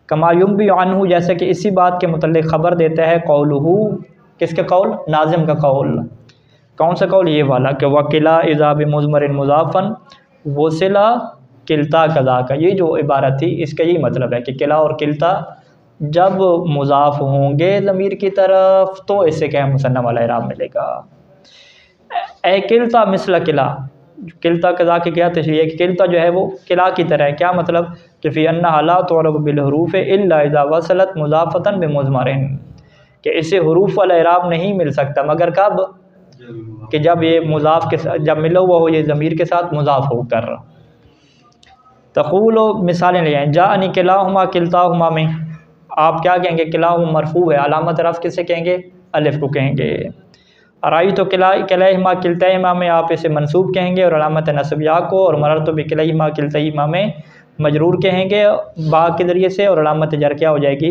कमा युंबी अन्हु, जैसे कि इसी बात के मुतल्लिक़ ख़बर देता है कौलुहु, किसका कौल, नाज़िम का कौल। कौन सा कौल, ये वाला कि वकिला इज़ा बिमुज़मरिन मुज़ाफ़न वसिला किल्ता कज़ा का, ये जो इबारत थी इसका यही मतलब है कि किला और किल्ता जब मुज़ाफ़ होंगे ज़मीर की तरफ तो इससे क्या है, मुसन्ना वाला इराब मिलेगा। ए किल्ता मिसला किला, किल्ता कज़ा की क्या तशरीह है कि किल्ता जो है वो किला की तरह है। क्या मतलब कि फ़ी अन्नहा ला तुअरब बिलहुरूफ़ इल्ला इज़ा वसलत मुज़ाफ़तन बिमुज़मरिन, कि इसे हुरूफ वाला इराब नहीं मिल सकता मगर कब, कि जब ये मुज़ाफ़ के साथ, जब मिला हुआ हो ये ज़मीर के साथ मुज़ाफ़ होकर। तक़ूलो, मिसालें ले आएँ, जाअनी किलाहुमा किल्ताहुमा में, आप क्या कहेंगे, किलाहुमा मरफ़ू है, अलामत रफ़ किसे कहेंगे, अलिफ़ को कहेंगे। राई तो किलाहिमा किल्ताहिमा में आप इसे मंसूब कहेंगे और अलामत नस्ब या को, और मरर तो बिकिलाहिमा किल्ताहिमा में मजरूर कहेंगे बा के ज़रिए से, और अलामत जर क्या हो जाएगी,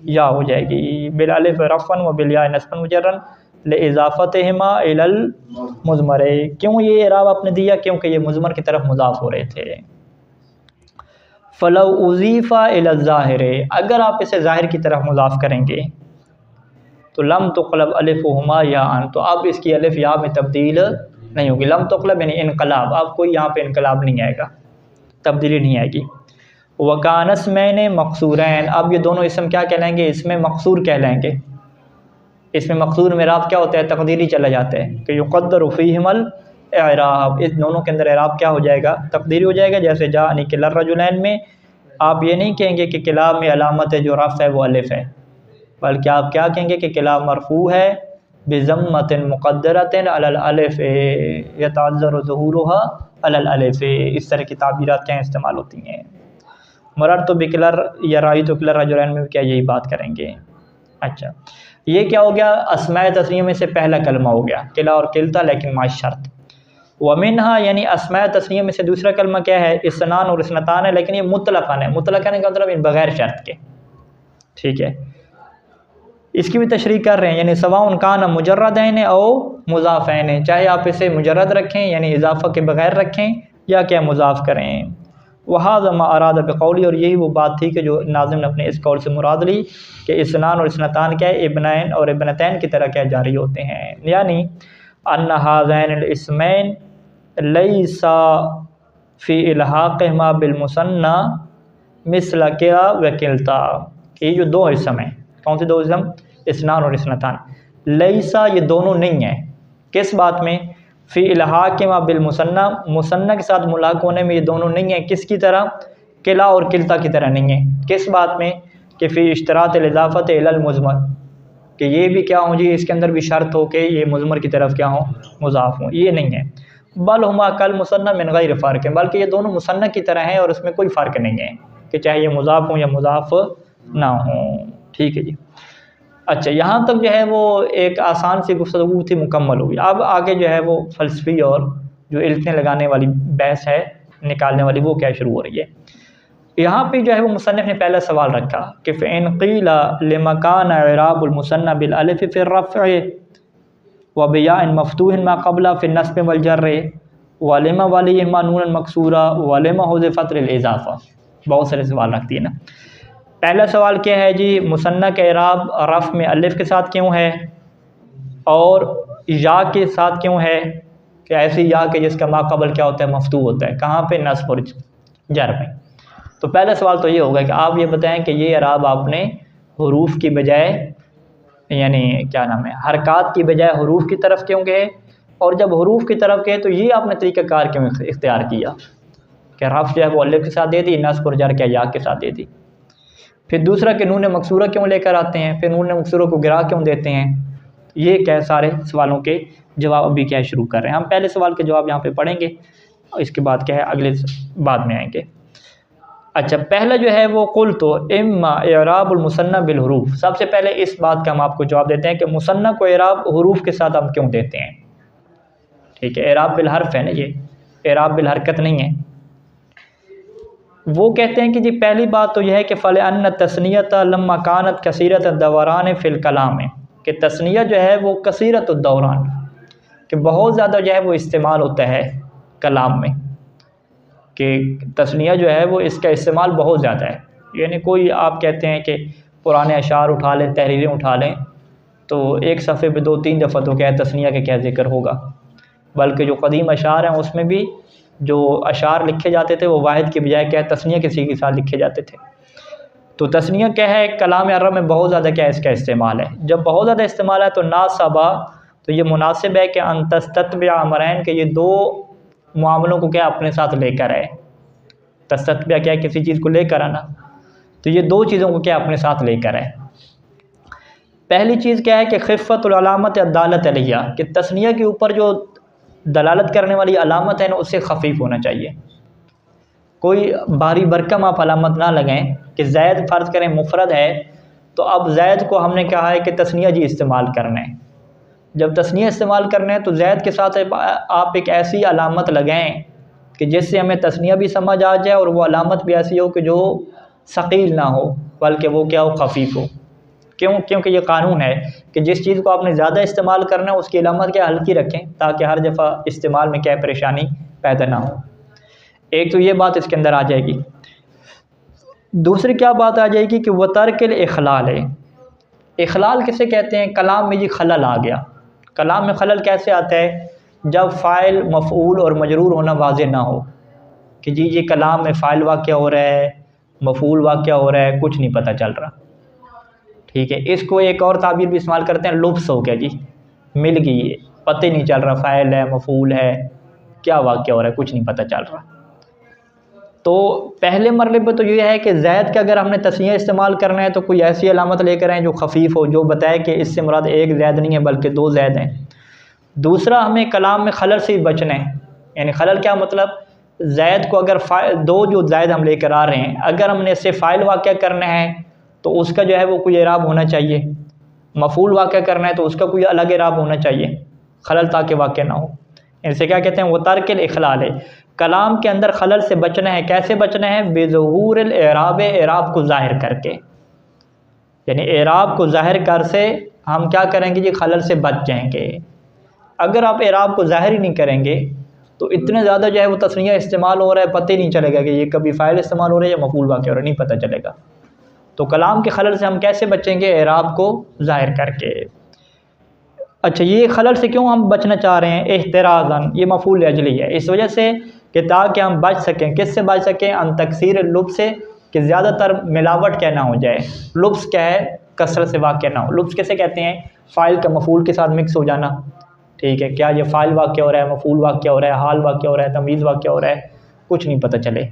या हो जाएगी। बिल अलिफ़ रफ़न व बिल या नस्बन मुजर्रन ले इज़ाफ़तिहिमा इलल मुज़मर। क्यों ये इराब आपने दिया, क्योंकि ये मुज़मर की तरफ मुज़ाफ़ हो रहे थे। फ़लौ उज़ीफ़ा इला ज़ाहिर, अगर आप इसे ज़ाहिर की तरफ मुज़ाफ़ करेंगे तो लम तुक़लब अलिफ़ुहुमा या अन, तो अब इसकी अलिफ़ या में तब्दील नहीं होगी। लम तुक़लब यानी इनकलाब, अब कोई यहाँ पे इनकलाब नहीं आएगा, तब्दीली नहीं आएगी। वकानस मैंने मकसूरैन, अब ये दोनों इसम क्या कहलाएंगे, इसमें मकसूर कहलाएंगे। इसमें मकसूर में इराब क्या होता है, तकदीरी चला जाता है कि युक़द्दरु फ़ीहिमल इराब, इस दोनों के अंदर इराब क्या हो जाएगा, तकदीरी हो जाएगा। जैसे जाअनी किलर रजुलैन में आप ये नहीं कहेंगे कि किला में अलामत जो रफ़ है वो अलिफ़ है, बल्कि आप क्या कहेंगे कि किला मरफ़ू है बिज़म्मतिन मुक़द्दरतिन अलल अलिफ़ यतअज़्ज़रु ज़ुहूरुहा अलल अलिफ़। इस तरह की ताबीरात क्या इस्तेमाल होती हैं। मरर तो बिकलर या राई तो किलर रजुलैन में क्या यही बात करेंगे। अच्छा, ये क्या हो गया, अस्माए तस्नीया में से पहला कलमा हो गया किला और किल्ता, लेकिन मा शर्त। वमिनहा यानी अस्माए तस्नीया में से दूसरा कलमा क्या है, इसनान और इसनतान है, लेकिन ये मुतलक़न है। मुतलक़न का मतलब बग़ैर शर्त के, ठीक है। इसकी भी तशरीह कर रहे हैं, यानी सवाउन कान मुजर्रदैन औ मुज़ाफ़ैन, चाहे आप इसे मुजर्रद रखें यानी इजाफ़ा के बग़ैर रखें या क्या मुज़ाफ़ करें। वहाज़ा मा अराद बिक़ौली, और यही वो बात थी कि जो नाज़िम ने अपने इस कौल से मुराद ली कि इसनान और इसनतान क्या है, इब्नैन और इब्नतैन की तरह क्या जारी होते हैं। यानी अन्ना हाज़ैन इस्मैन लैसा फ़ी इल्हाक़िहिमा बिल मुसन्ना मिस्ल किला व किल्ता, ये जो दो इसम हैं, कौन से दो इसम, इसनान और इसनतान, लैसा ये दोनों नहीं है, किस बात में, फ़ी इल्हाक़िहिमा बिल मुसन्ना, मुसन्ना के साथ मुलाक़ होने में ये दोनों नहीं है, किसकी तरह, किला और किल्ता की तरह नहीं है। किस बात में, कि फ़ी इश्तरात इज़ाफ़त इलल मुज़मर, कि ये भी क्या हो जी, इसके अंदर भी शर्त हो कि ये मुज़मर की तरफ क्या हो, मुज़ाफ़ हो, ये नहीं है। बल हुमा कल मुसन्ना मिन गैर फ़र्क़, बल्कि ये दोनों मुसन्ना की तरह हैं और उसमें कोई फ़र्क नहीं है कि चाहे ये मुज़ाफ़ हो या मुज़ाफ़ ना हो। ठीक है जी। अच्छा, यहाँ तक जो है वो एक आसान सी गुफ्तगू थी, मुकम्मल हुई। अब आगे जो है वो फ़लसफ़ी और जो इल्तें लगाने वाली बहस है, निकालने वाली, वो क्या शुरू हो रही है। यहाँ पे जो है वो मुसन्निफ़ ने पहला सवाल रखा कि फ़इन क़ीला लिमकान इराबुल मुसन्ना बिल अलिफ़ फ़ी रफ़अ व बियाइन मफ़तूहिन मा क़ब्ला फ़ी नस्ब वल जर्र व लिमा वलिहिमा नूनन मकसूरा व लिमा हुज़िफ़त लिल इज़ाफ़ा। बहुत सारे सवाल रखती है ना। पहला सवाल क्या है जी, मुसन्ना का इराब रफ़ में अलिफ़ के साथ क्यों है और या के साथ क्यों है, कि ऐसी या के जिसका माक़बल क्या होता है, मफ़तू होता है, कहाँ पे, नस्ब और जर में। तो पहला सवाल तो ये होगा कि आप ये बताएं कि ये इराब आपने हुरूफ की बजाय, यानी क्या नाम है, हरकात की बजाय हुरूफ की तरफ क्यों गए, और जब हुरूफ की तरफ गए तो ये आपने तरीक़ाकार क्यों इख्तियार किया कि रफ़ जो है वो अलिफ़ के साथ दे दी, नस्ब और जर क्या या के साथ दे दी। फिर दूसरा कि नून मकसूरा क्यों लेकर आते हैं, फिर नून मकसूरा को गिरा क्यों देते हैं। ये क्या सारे सवालों के जवाब अभी क्या शुरू कर रहे हैं। हम पहले सवाल के जवाब यहाँ पे पढ़ेंगे और इसके बाद क्या है अगले बाद में आएंगे। अच्छा, पहला जो है वो कुल तो इम्मा इराबुल मुसन्ना बिल हुरूफ। सबसे पहले इस बात का हम आपको जवाब देते हैं कि मुसन्ना को इराब हुरूफ के साथ हम क्यों देते हैं। ठीक है, इराब बिल हर्फ है ना, ये इराब बिल हरकत नहीं है। वो कहते हैं कि जी पहली बात तो यह है कि फ़ल अन्न तस्नियत लम्मा कानत कसीरत दौरान फ़िल कलाम है, कि तस्निया जो है वो कसीरत दौरान, कि बहुत ज़्यादा जो है वो इस्तेमाल होता है कलाम में, कि तस्निया जो है वो इसका इस्तेमाल बहुत ज़्यादा है। यानी कोई आप कहते हैं कि पुराने अशार उठा लें, तहरीरें उठा लें, तो एक सफ़े पे 2-3 दफ़ा तो क्या है तस्निया के क्या ज़िक्र होगा, बल्कि जो कदीम अशार हैं उसमें भी जो अशार लिखे जाते थे वो वाहिद के बजाय क्या है तस्निया किसी के साथ लिखे जाते थे। तो तस्निया क्या है, कलाम अरब में बहुत ज़्यादा क्या है इसका इस्तेमाल है। जब बहुत ज़्यादा इस्तेमाल है तो नासबा, तो ये मुनासिब है कि अंतस्तत्बिया अमरैन के ये दो मामलों को क्या अपने साथ लेकर आए। तस्तत्बिया क्या है, किसी चीज़ को लेकर आना, तो ये दो चीज़ों को क्या अपने साथ लेकर आए। पहली चीज़ क्या है कि खिफ़्फ़तुल अलामत अदालत अलैहा, कि तस्निया के ऊपर जो दलालत करने वाली अलामत है ना उससे खफीफ होना चाहिए। कोई भारी भरकम आप अलामत ना लगाएं कि ज़ैद फ़र्ज़ करें मुफ़रद है तो अब ज़ैद को हमने कहा है कि तस्निया जी इस्तेमाल करना है। जब तस्निया इस्तेमाल करना है तो ज़ैद के साथ आप एक ऐसी अलामत लगाएं कि जिससे हमें तस्निया भी समझ आ जाए और वो अलामत भी ऐसी हो कि जो सकील ना हो बल्कि वो क्या हो, खफीफ हो। क्यों? क्योंकि ये कानून है कि जिस चीज़ को आपने ज़्यादा इस्तेमाल करना है उसकी अलामत क्या हल्की रखें ताकि हर दफ़ा इस्तेमाल में क्या परेशानी पैदा ना हो। एक तो ये बात इसके अंदर आ जाएगी। दूसरी क्या बात आ जाएगी कि वह तर्किल इखलाल है। इखलाल किसे कहते हैं? कलाम में ये खलल आ गया। कलाम में खलल कैसे आता है? जब फ़ाइल, मफ़ऊल और मजरूर होना वाज़ेह ना हो कि जी ये कलाम में फ़ाइल वाक़या हो रहा है, मफ़ऊल वाक़या हो रहा है, कुछ नहीं पता चल रहा। ठीक है, इसको एक और ताबीर भी इस्तेमाल करते हैं, लुब्स हो गया जी, मिल गई है, पता ही नहीं चल रहा फ़ाइल है, मफ़ऊल है, क्या वाक़या हो रहा है, कुछ नहीं पता चल रहा। तो पहले मरले पे तो ये है कि ज़ैद का अगर हमने तस्निया इस्तेमाल करना है तो कोई ऐसी अलामत लेकर आएँ जो खफीफ हो, जो बताए कि इससे मुराद एक ज़ैद नहीं है बल्कि दो ज़ैद हैं। दूसरा, हमें कलाम में खलल से ही बचना है। यानी खलल क्या मतलब, ज़ैद को अगर दो जो ज़ैद हम लेकर आ रहे हैं अगर हमने इससे फ़ाइल वाक़या करना है तो उसका जो है वो कोई एराब होना चाहिए, मफ़ूल वाक़या करना है तो उसका कोई अलग एराब होना चाहिए, खलल ताकि वाक़या ना हो। इनसे क्या कहते हैं, वो तर्किल इखलाल है। कलाम के अंदर खलल से बचना है। कैसे बचना है? बेज़हूरिल एराब, एराब को ज़ाहिर करके, यानी एराब को ज़ाहिर कर से हम क्या करेंगे जी, खलल से बच जाएंगे। अगर आप एराब को ज़ाहिर ही नहीं करेंगे तो इतने ज़्यादा जो है वो तस्निया इस्तेमाल हो रहा है, पता ही नहीं चलेगा कि ये कभी फ़ाइल इस्तेमाल हो रहा है या मफ़ूल वाक़या हो रहा है, नहीं पता चलेगा। तो कलाम के खलल से हम कैसे बचेंगे? एराब को ज़ाहिर करके। अच्छा, ये खलल से क्यों हम बचना चाह रहे हैं? एहतराज़न, ये मफ़ूल अजली है, इस वजह से कि ताकि हम बच सकें। किससे बच सकें? अन तकसीर लुब्स से, कि ज़्यादातर मिलावट क्या ना हो जाए। लुब्स क्या है? कसरत से वाक़या ना हो। लुब्स किसे कहते हैं? फ़ाइल का मफ़ूल के साथ मिक्स हो जाना। ठीक है, क्या ये फ़ाइल वाक़या हो रहा है, मफ़ूल वाक़या हो रहा है, हाल वाक़या हो रहा है, तमीज़ वाक़या हो रहा है, कुछ नहीं पता चले।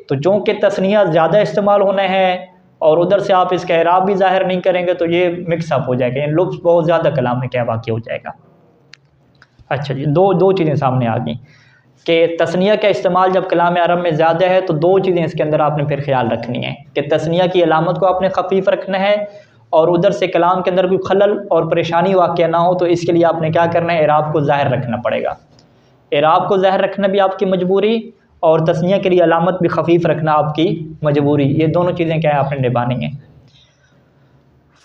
तो चूँकि तस्निया ज़्यादा इस्तेमाल होना है और उधर से आप इसका एराब भी ज़ाहिर नहीं करेंगे तो ये मिक्सअप हो जाएगा, यानी लुब्स बहुत ज़्यादा कलाम में क्या वाक़या हो जाएगा। अच्छा जी, दो चीज़ें सामने आ गई कि तस्निया का इस्तेमाल जब कलाम अरब में ज़्यादा है तो दो चीज़ें इसके अंदर आपने फिर ख्याल रखनी है कि तस्निया की अलामत को आपने खफीफ रखना है और उधर से कलाम के अंदर कोई खलल और परेशानी वाक़या ना हो, तो इसके लिए आपने क्या करना है? एराब को ज़ाहिर रखना पड़ेगा। एराब को ज़ाहिर रखना भी आपकी मजबूरी और तस्निया के लिए अलामत भी खफीफ रखना आपकी मजबूरी, ये दोनों चीज़ें क्या है आपने निभानी है।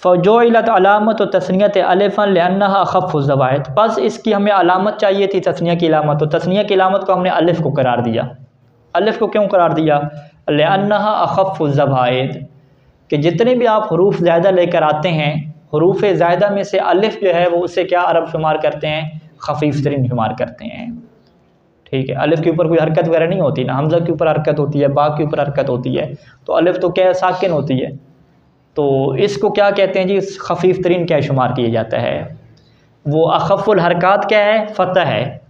फ़जोइलत अलामत व तस्नियत अलिफ़न लिअन्नहा अख़फ़्फ़ु ज़वाइद, बस इसकी हमें अलामत चाहिए थी तस्निया की अलामत, तो तस्निया की अलामत को हमने अलिफ़ को करार दिया। अलिफ़ को क्यों करार दिया? लिअन्नहा अख़फ़्फ़ु ज़वाइद, कि जितने भी आप हरूफ ज़ायदा लेकर आते हैं, हरूफ ज़ायदा में से अलिफ़ जो है वो उससे क्या अरब शुमार करते हैं? खफीफ तरीन शुमार करते हैं। ठीक है, अलिफ़ के ऊपर कोई हरकत वगैरह नहीं होती ना, हमज़ा के ऊपर हरकत होती है, बा के ऊपर हरकत होती है, तो अलिफ़ तो क्या साकिन होती है। तो इसको क्या कहते हैं जी? खफीफ तरीन क्या शुमार किया जाता है? वो अख़फ़ुल हरकत क्या है? फ़तह है।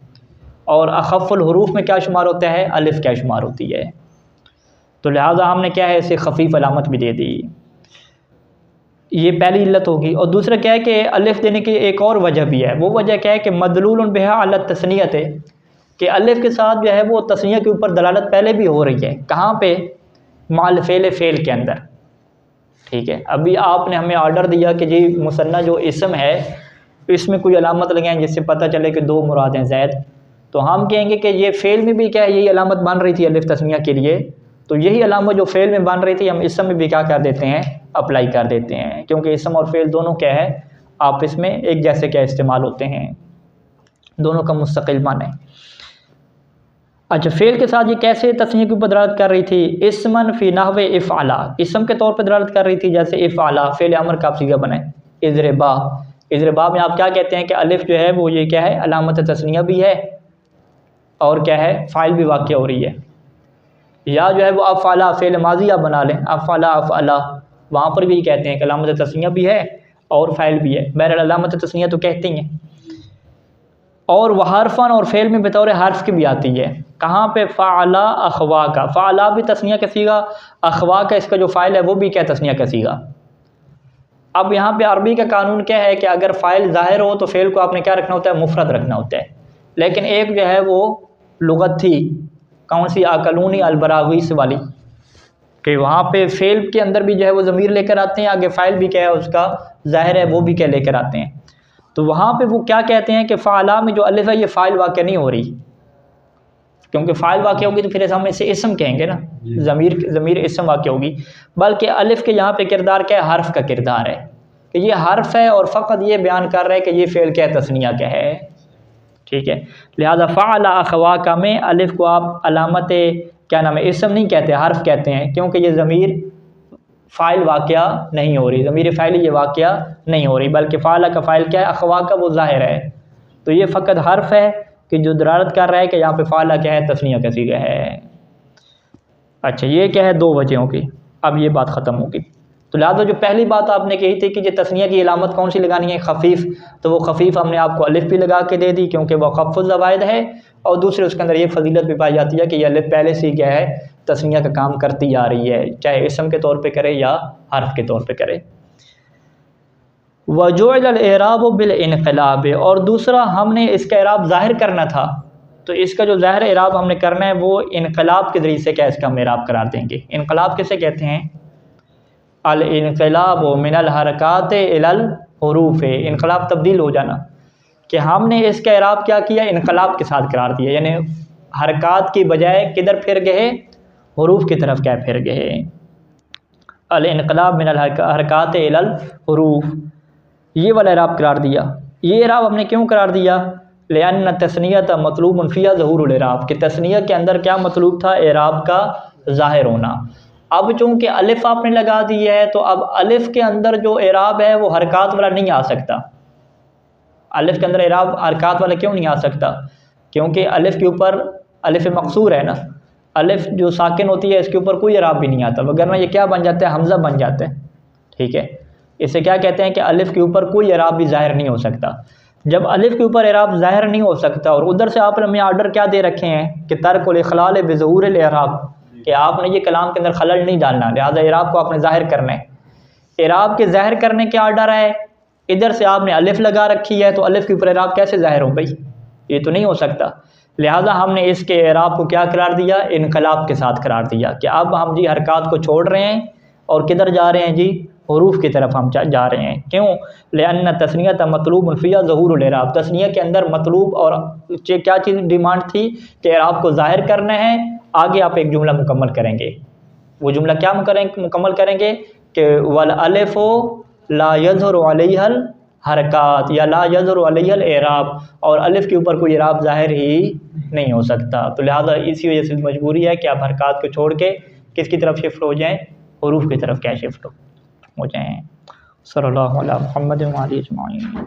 और अख़फ़ुल हुरूफ में क्या शुमार होता है? अलिफ़ क्या शुमार होती है। तो लिहाजा हमने क्या है, इसे खफीफ अलामत भी दे दी। ये पहली इल्लत होगी। और दूसरा क्या है कि अलिफ़ देने की एक और वजह भी है। वो वजह क्या है कि मदलूल बिहा अला तस्नियत है, कि अलिफ़ के साथ जो है वो तस्निया के ऊपर दलालत पहले भी हो रही है। कहाँ पे? माल फ़ेल के अंदर। ठीक है, अभी आपने हमें ऑर्डर दिया कि जी मुसन्ना जो इसम है इसमें कोई अलामत लगाएं जिससे पता चले कि दो मुराद हैं ज़ैद, तो हम कहेंगे कि ये फ़ेल में भी क्या है, यही अलामत बन रही थी अलिफ़ तस्निया के लिए, तो यही अलामत जो फ़ेल में बन रही थी हम इसम में भी क्या कर देते हैं? अप्लाई कर देते हैं, क्योंकि इसम और फ़ेल दोनों क्या है आपस में एक जैसे क्या इस्तेमाल होते हैं, दोनों का मुस्तकिल माने। अच्छा, फ़ेल के साथ ये कैसे तस्नीया के ऊपर दलालत कर रही थी? इस्मन फ़ी नहवे इफ़अला, इसम के तौर पर दलालत कर रही थी, जैसे इफ़अला फ़ेल अमर का आप सीगा बनाए। इज़रबा, इज़रबा में आप क्या कहते हैं कि अलिफ जो है वो ये क्या है, अलामत तस्निया भी है और क्या है, फ़ाइल भी वाक़या हो रही है। या जो है वो अफ़अला फ़ेल माज़ी आप बना लें, अफ़अला अफ़अला, वहाँ पर भी कहते हैं कि अलामत तस्निया भी है और फ़ाइल भी है। बहरहाल अलामत तस्निया तो कहते ही हैं। और वह हरफ़न और फ़ेल में बतौर हर्फ की भी आती है। कहाँ पे? फ़अला अख़वा का, फ़अला भी तस्निया का सीगा, अख़वा का इसका जो फ़ाइल है वो भी क्या तस्निया का सीगा। अब यहाँ पे अरबी का कानून क्या है कि अगर फ़ाइल ज़ाहिर हो तो फ़ेल को आपने क्या रखना होता है, मुफ़रद रखना होता है। लेकिन एक जो है वो लुग़त थी, कौन सी? अकलूनी अलबरावीस वाली, कि वहाँ पे फ़ेल के अंदर भी जो है वो ज़मीर लेकर आते हैं, आगे फ़ाइल भी क्या है उसका ज़ाहिर है वो भी क्या लेकर आते हैं। तो वहाँ पे वो क्या कहते हैं कि फ़अला में जो अलिफ है ये फ़ाइल वाक़या नहीं हो रही, क्योंकि फ़ाइल वाक़या होगी तो फिर हम इसे इसम कहेंगे ना, ज़मीर इसम वाक़या होगी। बल्कि अलिफ के यहाँ पे किरदार क्या है, हर्फ़ का किरदार है, कि ये हर्फ़ है और फ़कत ये बयान कर रहा है कि ये फ़ेल क्या है, तस्निया क्या है। ठीक है, लिहाजा फ़अला अख़वा का में अलिफ को आप अलामत क्या नाम है, इसम नहीं कहते, हर्फ़ कहते हैं, क्योंकि ये ज़मीर फ़ाइल वाक़या नहीं हो रही, ज़मीर फ़ाइल ये वाक़या नहीं हो रही, बल्कि फ़अला का फ़ाइल क्या है, अख़वा का वो ज़ाहिर है। तो ये फ़कत हर्फ़ है कि जो दलालत कर रहा है कि यहाँ पे फ़अला क्या है, तस्निया का सीगा है। अच्छा, ये क्या है, 2 वजहों की। अब ये बात ख़त्म होगी। तो लिहाजा जो पहली बात आपने कही थी कि ये तस्निया की अलामत कौन सी लगानी है, खफ़ीफ़, तो वो खफ़ीफ़ हमने आपको अलिफ भी लगा के दे दी क्योंकि वह ख़फ़्फ़ुज़ ज़वाइद है, और दूसरे उसके अंदर ये फजीलत भी पाई जाती है कि यह अलिफ पहले से क्या है, तस्निया का काम करती आ रही है, चाहे इसम के तौर पे करे या हर्फ के तौर पे करे। वजुइल एराब बिल इनक़लाब, और दूसरा हमने इसका एराब ज़ाहिर करना था, तो इसका जो ज़ाहिर एराब हमने करना है वो इनक़लाब के ज़रिए से क्या इसका हम एराब करार देंगे। इनक़लाब किसे कहते हैं? अल इनक़लाब मिनल हरकात इलल हुरूफ़, इनक़लाब तब्दील हो जाना, कि हमने इसका एराब क्या किया, इनक़लाब के साथ करार दिया, यानी हरकात की बजाय किधर फिर गए, हुरूफ़ की तरफ क्या फिर गए। अल इनक़लाब मिनल हरकात इलल हुरूफ़, ये वाला एराब करार दिया। ये एराब हमने क्यों करार दिया? लिअन्न तस्नियत मतलूब फ़िहा ज़हूरुल एराब, कि तस्निया के अंदर क्या मतलूब था, एराब का ज़ाहिर होना। अब चूँकि अलिफ आपने लगा दी है तो अब अलिफ के अंदर जो एराब है वो हरकात वाला नहीं आ सकता। अलिफ के अंदर एराब हरकात वाला क्यों नहीं आ सकता? क्योंकि अलिफ के ऊपर अलिफ मकसूर है ना, अलिफ जो साकिन होती है इसके ऊपर कोई एराब भी नहीं आता, वगरना ये क्या बन जाता है, हमज़ा बन जाता है। ठीक है, इसे क्या कहते हैं कि अलिफ के ऊपर कोई एराब भी ज़ाहिर नहीं हो सकता। जब अलिफ के ऊपर एराब ज़ाहिर नहीं हो सकता और उधर से आपने हमें आर्डर क्या दे रखे हैं कि तर्कुल इख़लाल बिज़ुहूरिल एराब, कि आपने ये कलाम के अंदर खलल नहीं डालना, लिहाजा एराब को आपने ज़ाहिर करना है। एराब के ज़ाहिर करने के आर्डर है, इधर से आपने अलिफ लगा रखी है, तो अलिफ के ऊपर एराब कैसे ज़ाहिर हो भाई, ये तो नहीं हो सकता। लिहाजा हमने इसके एराब को क्या करार दिया, इनक़लाब के साथ करार दिया, कि अब हम जी हरकात को छोड़ रहे हैं और किधर जा रहे हैं जी, हुरूफ़ की तरफ हम जा रहे हैं। क्यों? लिअन्न तस्नियत मतलूब फ़िहा ज़हूरुल एराब, तस्निया के अंदर मतलूब और क्या चीज़ डिमांड थी कि एराब को ज़ाहिर करना है। आगे आप एक जुमला मुकम्मल करेंगे, वो जुमला क्या मुकम्मल करेंगे कि वल अलिफ़ु ला यज़हरु अलैहल हरकात या ला यज़हरु अलैहल एराब, और अलिफ के ऊपर कोई एराब ज़ाहिर ही नहीं हो सकता। तो लिहाजा इसी वजह से मजबूरी है कि आप हरकात को छोड़ के किसकी तरफ शिफ्ट हो जाएँ, हुरूफ़ की तरफ क्या शिफ्ट हो जाएँ। सल्लल्लाहु अला मुहम्मद व आलिहि अजमाइन।